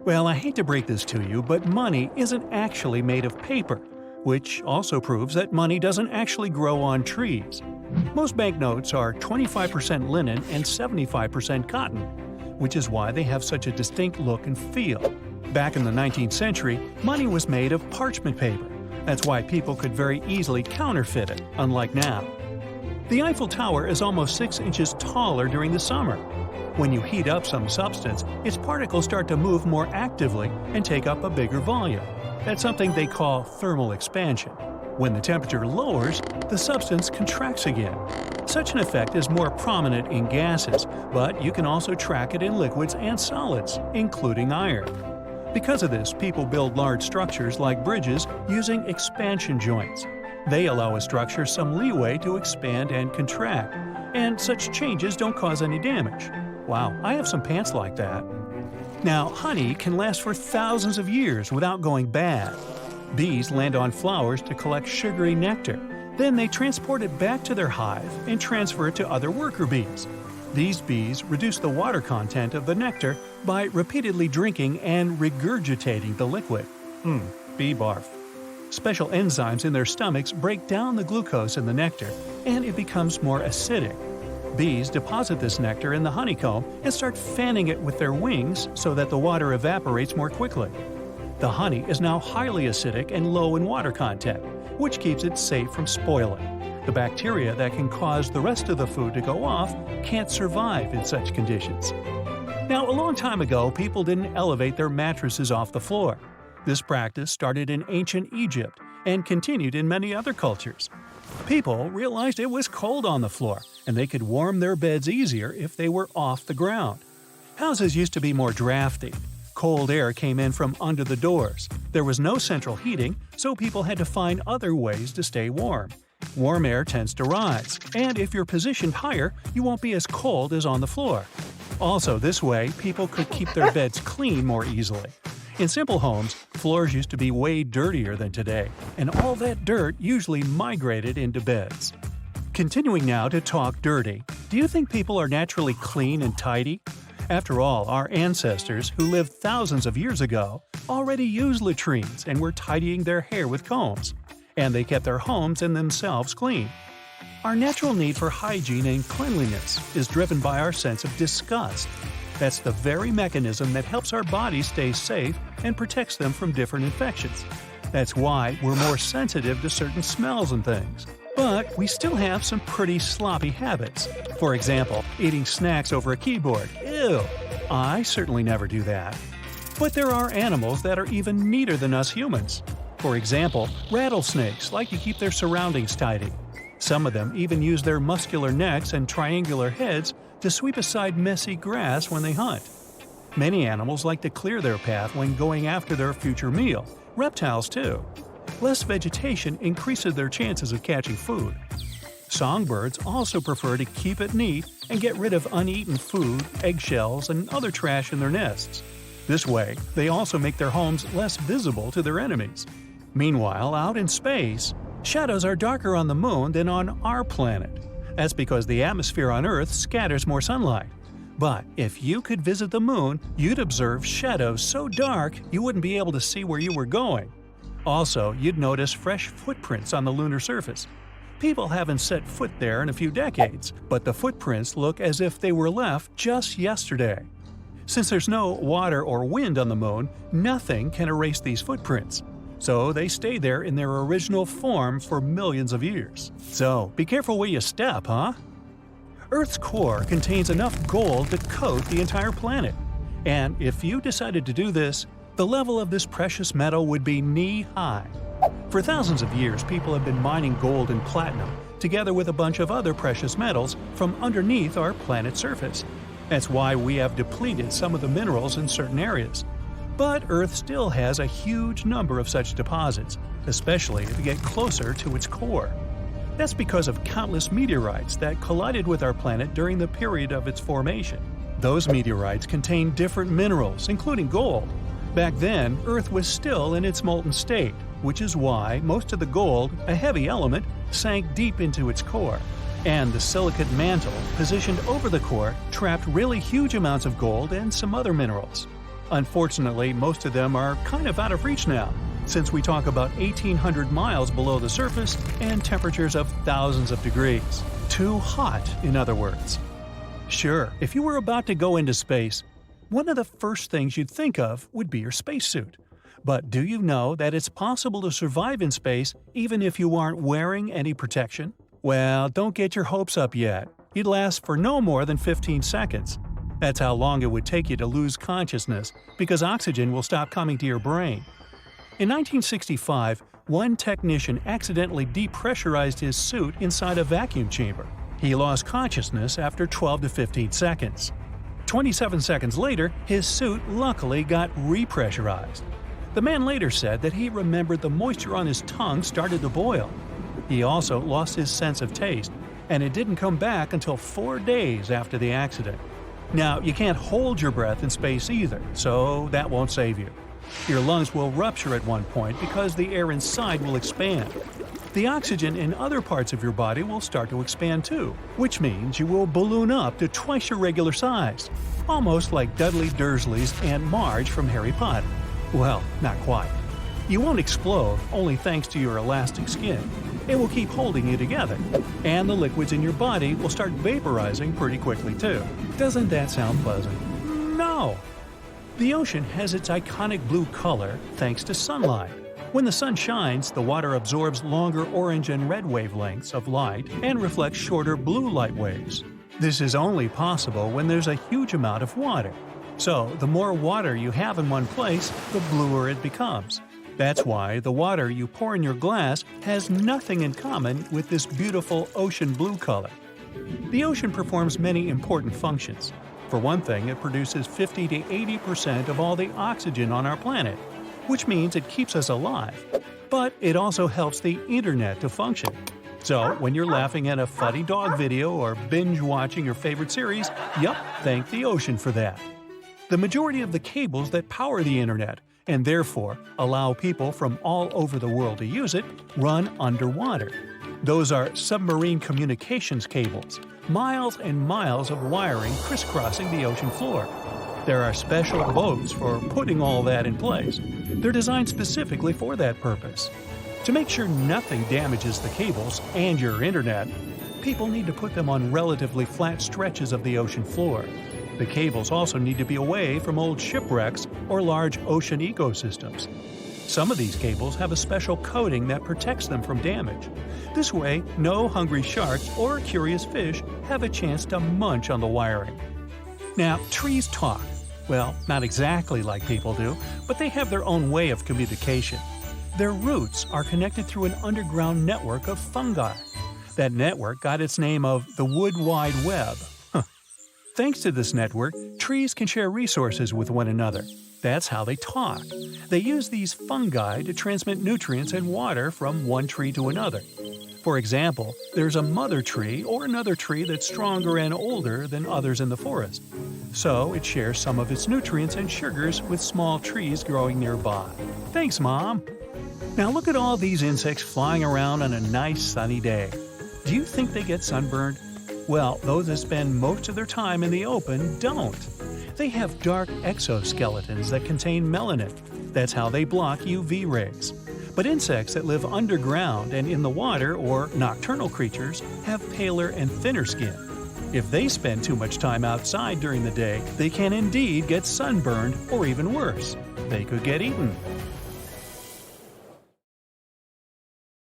Well, I hate to break this to you, but money isn't actually made of paper, which also proves that money doesn't actually grow on trees. Most banknotes are 25% linen and 75% cotton, which is why they have such a distinct look and feel. Back in the 19th century, money was made of parchment paper. That's why people could very easily counterfeit it, unlike now. The Eiffel Tower is almost 6 inches taller during the summer. When you heat up some substance, its particles start to move more actively and take up a bigger volume. That's something they call thermal expansion. When the temperature lowers, the substance contracts again. Such an effect is more prominent in gases, but you can also track it in liquids and solids, including iron. Because of this, people build large structures like bridges using expansion joints. They allow a structure some leeway to expand and contract, and such changes don't cause any damage. Wow, I have some pants like that. Now, honey can last for thousands of years without going bad. Bees land on flowers to collect sugary nectar. Then they transport it back to their hive and transfer it to other worker bees. These bees reduce the water content of the nectar by repeatedly drinking and regurgitating the liquid. Bee barf. Special enzymes in their stomachs break down the glucose in the nectar, and it becomes more acidic. Bees deposit this nectar in the honeycomb and start fanning it with their wings so that the water evaporates more quickly. The honey is now highly acidic and low in water content, which keeps it safe from spoiling. The bacteria that can cause the rest of the food to go off can't survive in such conditions. Now, a long time ago, people didn't elevate their mattresses off the floor. This practice started in ancient Egypt and continued in many other cultures. People realized it was cold on the floor, and they could warm their beds easier if they were off the ground. Houses used to be more drafty. Cold air came in from under the doors. There was no central heating, so people had to find other ways to stay warm. Warm air tends to rise, and if you're positioned higher, you won't be as cold as on the floor. Also, this way, people could keep their beds clean more easily. In simple homes, floors used to be way dirtier than today, and all that dirt usually migrated into beds. Continuing now to talk dirty, do you think people are naturally clean and tidy? After all, our ancestors, who lived thousands of years ago, already used latrines and were tidying their hair with combs, and they kept their homes and themselves clean. Our natural need for hygiene and cleanliness is driven by our sense of disgust. That's the very mechanism that helps our bodies stay safe and protects them from different infections. That's why we're more sensitive to certain smells and things. But we still have some pretty sloppy habits. For example, eating snacks over a keyboard. Ew! I certainly never do that. But there are animals that are even neater than us humans. For example, rattlesnakes like to keep their surroundings tidy. Some of them even use their muscular necks and triangular heads to sweep aside messy grass when they hunt. Many animals like to clear their path when going after their future meal. Reptiles too. Less vegetation increases their chances of catching food. Songbirds also prefer to keep it neat and get rid of uneaten food, eggshells, and other trash in their nests. This way, they also make their homes less visible to their enemies. Meanwhile, out in space, shadows are darker on the moon than on our planet. That's because the atmosphere on Earth scatters more sunlight. But if you could visit the moon, you'd observe shadows so dark you wouldn't be able to see where you were going. Also, you'd notice fresh footprints on the lunar surface. People haven't set foot there in a few decades, but the footprints look as if they were left just yesterday. Since there's no water or wind on the moon, nothing can erase these footprints. So they stay there in their original form for millions of years. So be careful where you step, huh? Earth's core contains enough gold to coat the entire planet. And if you decided to do this, the level of this precious metal would be knee-high. For thousands of years, people have been mining gold and platinum, together with a bunch of other precious metals, from underneath our planet's surface. That's why we have depleted some of the minerals in certain areas. But Earth still has a huge number of such deposits, especially if you get closer to its core. That's because of countless meteorites that collided with our planet during the period of its formation. Those meteorites contain different minerals, including gold. Back then, Earth was still in its molten state, which is why most of the gold, a heavy element, sank deep into its core. And the silicate mantle, positioned over the core, trapped really huge amounts of gold and some other minerals. Unfortunately, most of them are kind of out of reach now, since we talk about 1,800 miles below the surface and temperatures of thousands of degrees. Too hot, in other words. Sure, if you were about to go into space, one of the first things you'd think of would be your spacesuit. But do you know that it's possible to survive in space even if you aren't wearing any protection? Well, don't get your hopes up yet. You'd last for no more than 15 seconds. That's how long it would take you to lose consciousness, because oxygen will stop coming to your brain. In 1965, one technician accidentally depressurized his suit inside a vacuum chamber. He lost consciousness after 12 to 15 seconds. 27 seconds later, his suit luckily got repressurized. The man later said that he remembered the moisture on his tongue started to boil. He also lost his sense of taste, and it didn't come back until 4 days after the accident. Now, you can't hold your breath in space either, so that won't save you. Your lungs will rupture at one point because the air inside will expand. The oxygen in other parts of your body will start to expand too, which means you will balloon up to twice your regular size, almost like Dudley Dursley's Aunt Marge from Harry Potter. Well, not quite. You won't explode, only thanks to your elastic skin. It will keep holding you together, and the liquids in your body will start vaporizing pretty quickly too. Doesn't that sound pleasant? No! The ocean has its iconic blue color thanks to sunlight. When the sun shines, the water absorbs longer orange and red wavelengths of light and reflects shorter blue light waves. This is only possible when there's a huge amount of water. So, the more water you have in one place, the bluer it becomes. That's why the water you pour in your glass has nothing in common with this beautiful ocean blue color. The ocean performs many important functions. For one thing, it produces 50 to 80% of all the oxygen on our planet, which means it keeps us alive. But it also helps the internet to function. So, when you're laughing at a funny dog video or binge-watching your favorite series, thank the ocean for that. The majority of the cables that power the internet, and therefore allow people from all over the world to use it, run underwater. Those are submarine communications cables, miles and miles of wiring crisscrossing the ocean floor. There are special boats for putting all that in place. They're designed specifically for that purpose. To make sure nothing damages the cables and your internet, people need to put them on relatively flat stretches of the ocean floor. The cables also need to be away from old shipwrecks or large ocean ecosystems. Some of these cables have a special coating that protects them from damage. This way, no hungry sharks or curious fish have a chance to munch on the wiring. Now, trees talk. Well, not exactly like people do, but they have their own way of communication. Their roots are connected through an underground network of fungi. That network got its name of the Wood Wide Web. Thanks to this network, trees can share resources with one another. That's how they talk. They use these fungi to transmit nutrients and water from one tree to another. For example, there's a mother tree or another tree that's stronger and older than others in the forest. So it shares some of its nutrients and sugars with small trees growing nearby. Thanks, Mom! Now look at all these insects flying around on a nice sunny day. Do you think they get sunburned? Well, those that spend most of their time in the open don't. They have dark exoskeletons that contain melanin. That's how they block UV rays. But insects that live underground and in the water, or nocturnal creatures, have paler and thinner skin. If they spend too much time outside during the day, they can indeed get sunburned, or even worse, they could get eaten.